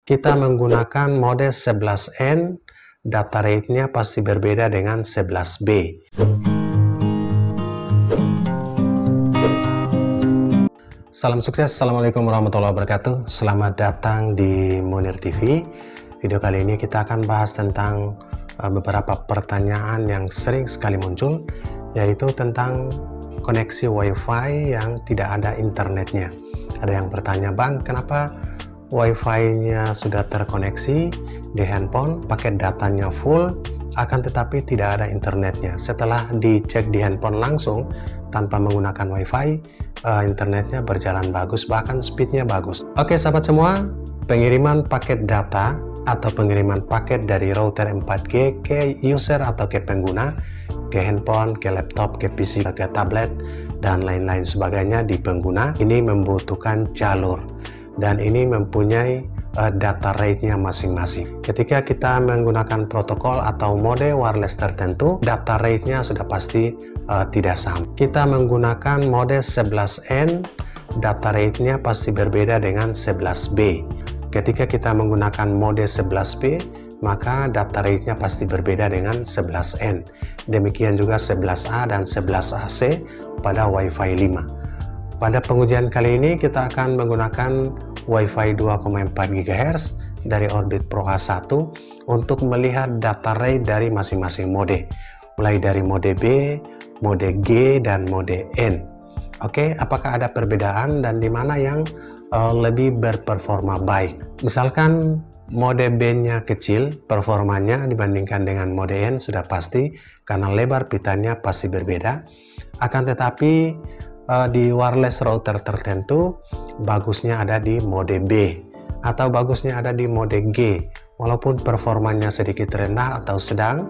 kita menggunakan mode 11N, data rate-nya pasti berbeda dengan 11B. Salam sukses, Assalamualaikum warahmatullahi wabarakatuh. Selamat datang di Munir TV. Video kali ini kita akan bahas tentang beberapa pertanyaan yang sering sekali muncul, yaitu tentang koneksi WiFi yang tidak ada internetnya. Ada yang bertanya, Bang, kenapa WiFi-nya sudah terkoneksi di handphone, paket datanya full, akan tetapi tidak ada internetnya. Setelah dicek di handphone langsung tanpa menggunakan WiFi, internetnya berjalan bagus, bahkan speednya bagus. Oke sahabat semua, pengiriman paket data atau pengiriman paket dari router 4G ke user atau ke pengguna, ke handphone, ke laptop, ke PC, ke tablet, dan lain-lain sebagainya di pengguna, ini membutuhkan jalur dan ini mempunyai data rate-nya masing-masing. Ketika kita menggunakan protokol atau mode wireless tertentu, data rate-nya sudah pasti tidak sama. Kita menggunakan mode 11N, data rate-nya pasti berbeda dengan 11B. Ketika kita menggunakan mode 11B, maka data rate-nya pasti berbeda dengan 11N. Demikian juga 11A dan 11AC pada WiFi 5. Pada pengujian kali ini kita akan menggunakan WiFi 2,4 GHz dari Orbit Pro H1 untuk melihat data rate dari masing-masing mode, mulai dari mode B, mode G, dan mode N. Oke, apakah ada perbedaan dan di mana yang lebih berperforma baik? Misalkan mode B-nya kecil, performanya dibandingkan dengan mode N sudah pasti karena lebar pitanya pasti berbeda. Akan tetapi di wireless router tertentu bagusnya ada di mode B atau bagusnya ada di mode G, walaupun performanya sedikit rendah atau sedang,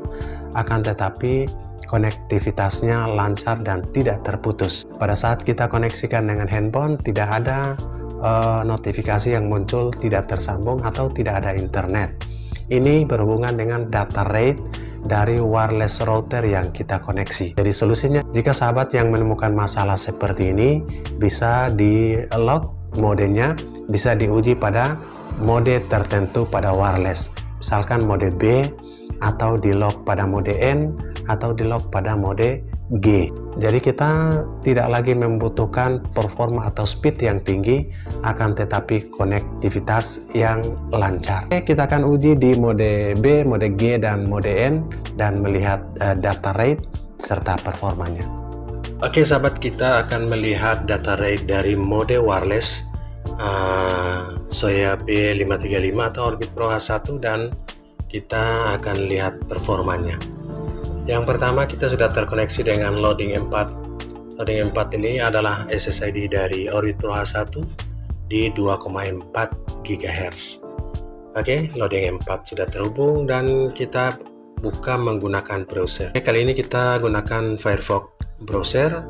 akan tetapi konektivitasnya lancar dan tidak terputus. Pada saat kita koneksikan dengan handphone, tidak ada notifikasi yang muncul tidak tersambung atau tidak ada internet. Ini berhubungan dengan data rate dari wireless router yang kita koneksi. Jadi solusinya, jika sahabat yang menemukan masalah seperti ini, bisa di lock modenya, bisa diuji pada mode tertentu pada wireless, misalkan mode B, atau di lock pada mode N, atau di lock pada mode G. Jadi kita tidak lagi membutuhkan performa atau speed yang tinggi, akan tetapi konektivitas yang lancar. Oke, kita akan uji di mode B, mode G, dan mode N dan melihat data rate serta performanya. Oke sahabat, kita akan melihat data rate dari mode wireless Soya B535 atau Orbit Pro H1 dan kita akan lihat performanya. Yang pertama, kita sudah terkoneksi dengan loading 4. Loading 4 ini adalah SSID dari Orbit Pro H1 di 2,4 GHz. Oke, loading 4 sudah terhubung dan kita buka menggunakan browser. Kali ini kita gunakan Firefox browser.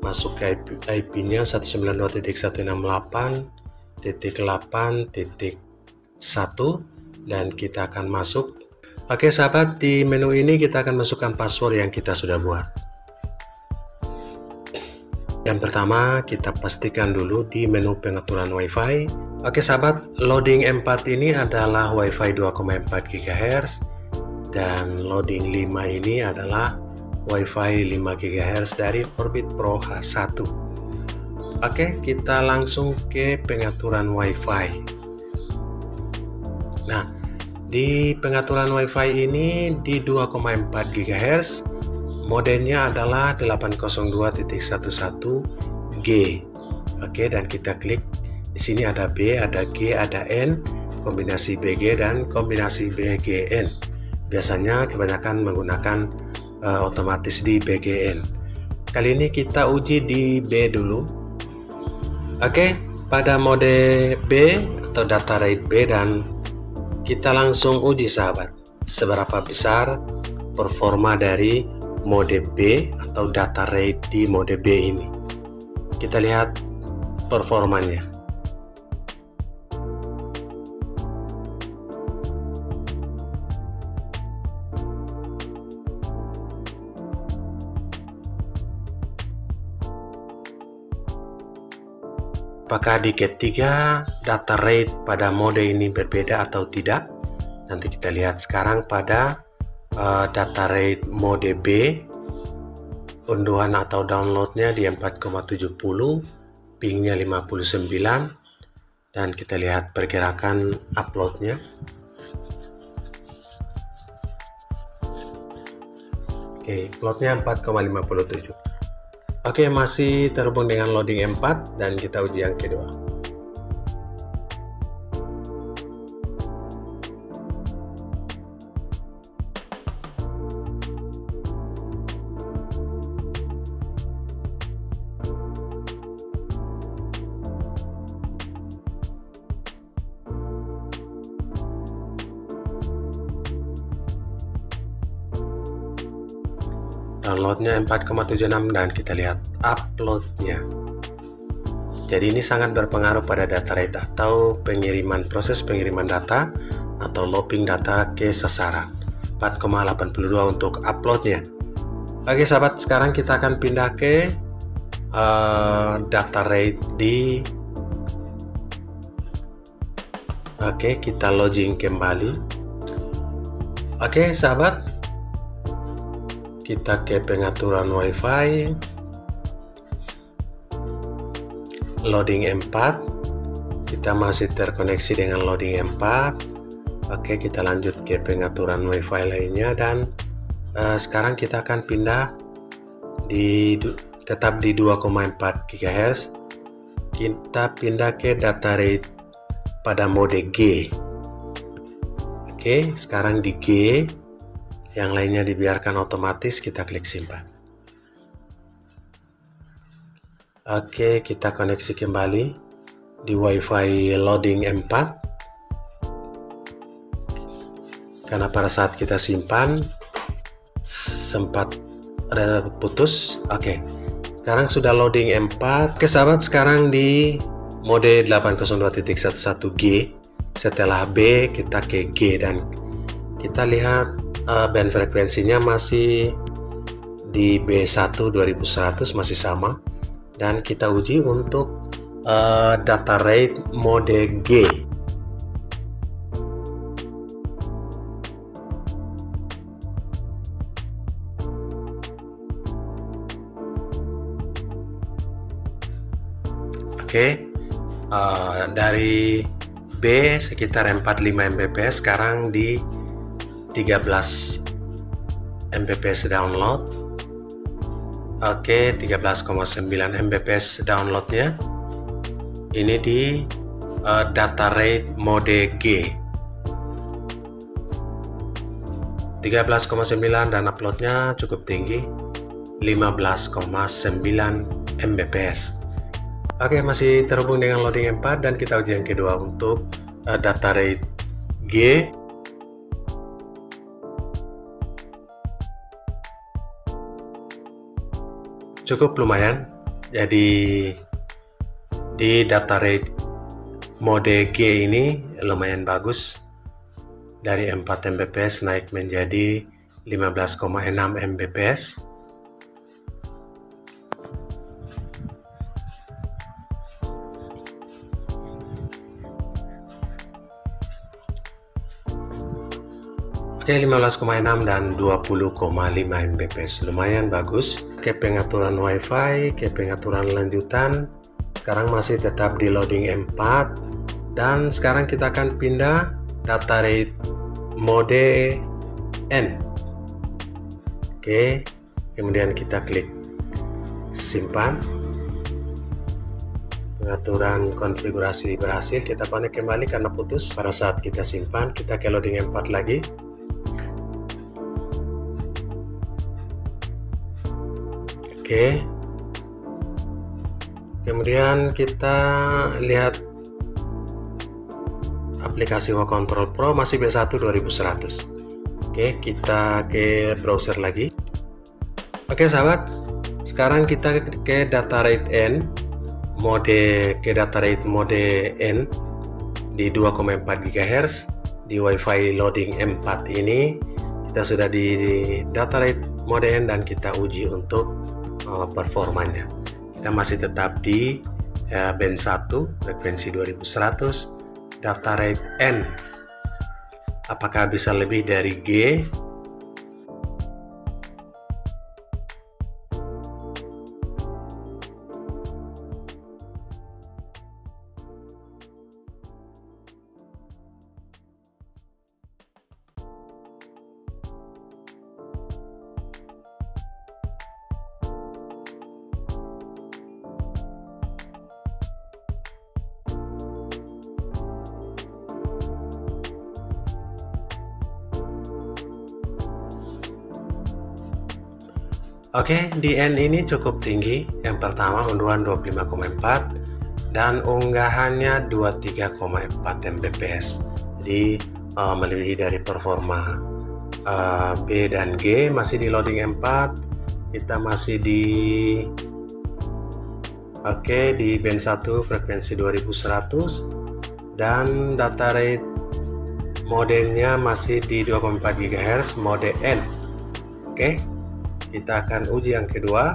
Masuk ke IP-nya 192.168.8.1 dan kita akan masuk. Oke sahabat, di menu ini kita akan masukkan password yang kita sudah buat. Yang pertama, kita pastikan dulu di menu pengaturan WiFi. Oke sahabat, loading 4 ini adalah WiFi 2,4 GHz dan loading 5 ini adalah WiFi 5 GHz dari Orbit Pro H1. Oke, kita langsung ke pengaturan WiFi. Nah, di pengaturan WiFi ini di 2,4 GHz, modenya adalah 802.11g. Oke, dan kita klik. Di sini ada B, ada G, ada N, kombinasi BG dan kombinasi BGN. Biasanya kebanyakan menggunakan otomatis di BGN. Kali ini kita uji di B dulu. Oke, pada mode B atau data rate B, dan kita langsung uji sahabat seberapa besar performa dari mode B atau data rate di mode B ini. Kita lihat performanya. apakah di ketiga data rate pada mode ini berbeda atau tidak? Nanti kita lihat sekarang pada data rate mode B, unduhan atau downloadnya di 4,70, pingnya 59, dan kita lihat pergerakan uploadnya. Oke, uploadnya 4,57. Oke, masih terhubung dengan loading M4 dan kita uji yang kedua. Downloadnya 4,76 dan kita lihat uploadnya. Jadi ini sangat berpengaruh pada data rate atau proses pengiriman data atau looping data ke sasaran. 4,82 untuk uploadnya. Oke sahabat, sekarang kita akan pindah ke data rate di kita login kembali. Oke sahabat, kita ke pengaturan WiFi, loading M4, kita masih terkoneksi dengan loading M4. Oke, kita lanjut ke pengaturan WiFi lainnya dan sekarang kita akan pindah tetap di 2,4 GHz. Kita pindah ke data rate pada mode G. Oke, sekarang di G. Yang lainnya dibiarkan otomatis, kita klik simpan. Oke, kita koneksi kembali di WiFi loading M4. Karena pada saat kita simpan sempat ada putus. Oke, sekarang sudah loading M4. Oke sahabat, sekarang di mode 802.11g. Setelah B kita ke G dan kita lihat band frekuensinya masih di B1 2100, masih sama, dan kita uji untuk data rate mode G. Oke, dari B sekitar 45 Mbps, sekarang di 13 Mbps download. Oke, 13,9 Mbps downloadnya. Ini di data rate mode G. 13,9 dan uploadnya cukup tinggi, 15,9 Mbps. Oke, masih terhubung dengan loading M4 dan kita uji yang kedua untuk data rate G. Cukup lumayan, jadi di data rate mode G ini lumayan bagus, dari 4 Mbps naik menjadi 15,6 Mbps. Oke, 15,6 dan 20,5 Mbps, lumayan bagus. Ke pengaturan WiFi, ke pengaturan lanjutan, sekarang masih tetap di loading M4 dan sekarang kita akan pindah data rate mode N. Oke, kemudian kita klik simpan. Pengaturan konfigurasi berhasil, kita connect kembali karena putus pada saat kita simpan. Kita ke loading M4 lagi. Oke, kemudian kita lihat aplikasi WaControl Pro masih B1 2100. Oke, kita ke browser lagi. Oke sahabat, sekarang kita ke data rate N, data rate mode N di 2,4 GHz di WiFi loading M4 ini. Kita sudah di data rate mode N dan kita uji untuk performanya. Kita masih tetap di ya, band 1 frekuensi 2100, data rate N apakah bisa lebih dari G? Oke, di N ini cukup tinggi. Yang pertama unduhan 25,4 dan unggahannya 23,4 Mbps. Jadi melebihi dari performa B dan G. Masih di loading 4. Kita masih di di band 1 frekuensi 2100 dan data rate modenya masih di 2,4 GHz mode N. Oke. Kita akan uji yang kedua.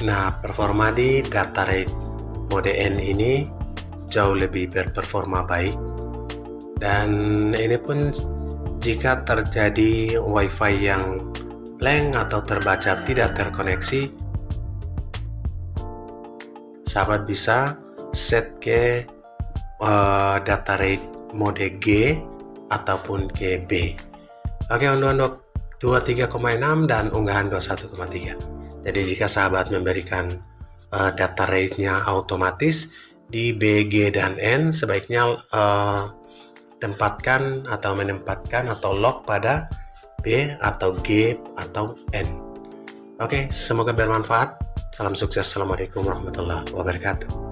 Nah, performa di data rate mode N ini jauh lebih berperforma baik. Dan ini pun jika terjadi WiFi yang blank atau terbaca tidak terkoneksi, sahabat bisa set ke data rate mode G ataupun ke B. Oke, unduhan 23,6 dan unggahan 21,3. Jadi jika sahabat memberikan data rate-nya otomatis di B, G, dan N, sebaiknya menempatkan atau lock pada B atau G atau N. Oke, semoga bermanfaat. Salam sukses. Assalamualaikum warahmatullahi wabarakatuh.